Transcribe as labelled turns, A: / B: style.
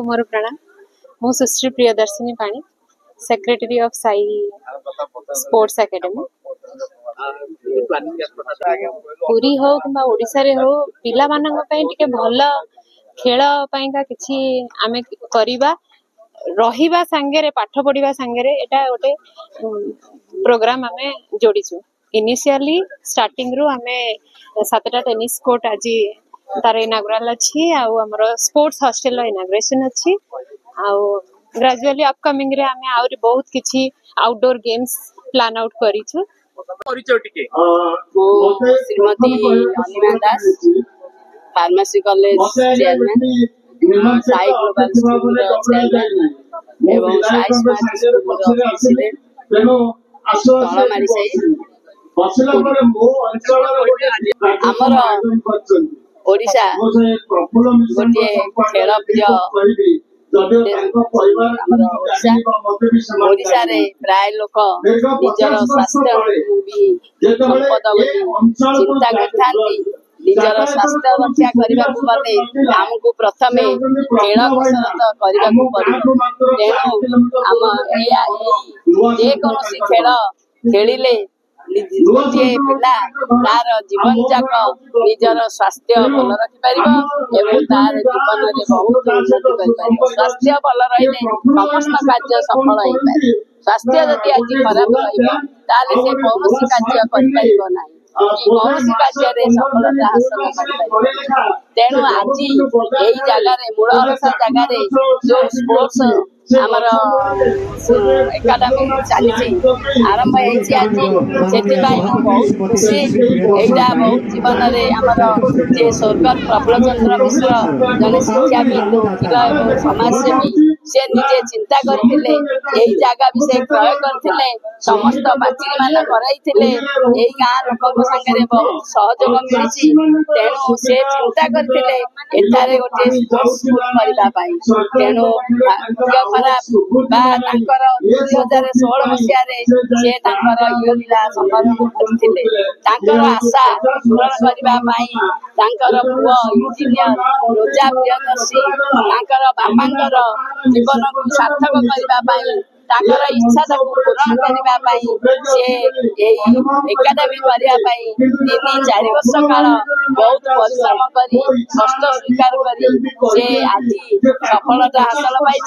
A: मोर प्रणाम। मु सुश्री प्रियदर्शिनी पाणी, secretary of Sai sports academy. Puri हो कि ओडिशा रे हो पिला मानन पई टिके भल खेल पाइका किछि आमे करिबा रहिबा संगे पाठ पढ़िबा संगे एटा गोटे प्रोग्राम आमे जोड़ीछु। इनिशियली स्टार्टिंग रू आमे 7टा टेनिस कोर्ट आज तार इनागुराल अच्छी आमर स्पोर्ट्स हॉस्टल इनाग्रेशन अच्छी ग्रेजुअली अपकमिंग रे आमे आउरी बहुत किछि आउटडोर गेम्स प्लान आउट करिछु।
B: Shrimati Anima Das, pharmacy college chairman, Sai global school chairman एवं साई स्मार्ट स्कूल प्रेसिडेंट तलमारी साई आमर ओडिशा गोटे खेल प्रिय ओडिशा रे प्राय लोक निजर स्वास्थ्य भी संपद चिंता करथांती। निजर स्वास्थ्य रक्षा करने गले आमको प्रथम खेल कसरत करने पड़ो। तेणु आम जेकोसी खेल खेलिले गोटे पिला तार जीवन जाक निजर स्वास्थ्य भल रखिपर एवं तार जीवन में बहुत उन्नति कर। स्वास्थ्य भल रही समस्त कार्य सफल हो पारे। स्वास्थ्य जदि आज खराब रही से कौन कार्य कर कौन कार्य सफलता हासिल कर। तेणु आज यही जगार मूलरसा जगार जो स्पोर्ट्स आमर एकाडेमी चली आरंभ होती बहुत खुशी। यहाँ बहुत जीवन में आमर जे स्वर्गत प्रफुल्ल चंद्र मिश्र जड़े शिक्षाविद वकील और समाजसेवी से निजे चिंता करते जगह भी से क्रय करते समस्त बाचिनी मान कराइले यही गाँ लोक सागर बहुत सहयोग मिली। तेणु से चिंता करते एठारे गोटे स्पोर्ट्स स्कूल करने। तेणु खराब 2016 मसीह से लीला समारोह करते आशा पूरण करने पुओ इंजीनियर रोजा प्रियदर्शी बापांकर जीवन को सार्थक करने इच्छा पूरण करने एकाडेमी करने 3-4 वर्ष काल बहुत परिश्रम कर कष्ट स्वीकार कर आज सफलता हासिल पाई।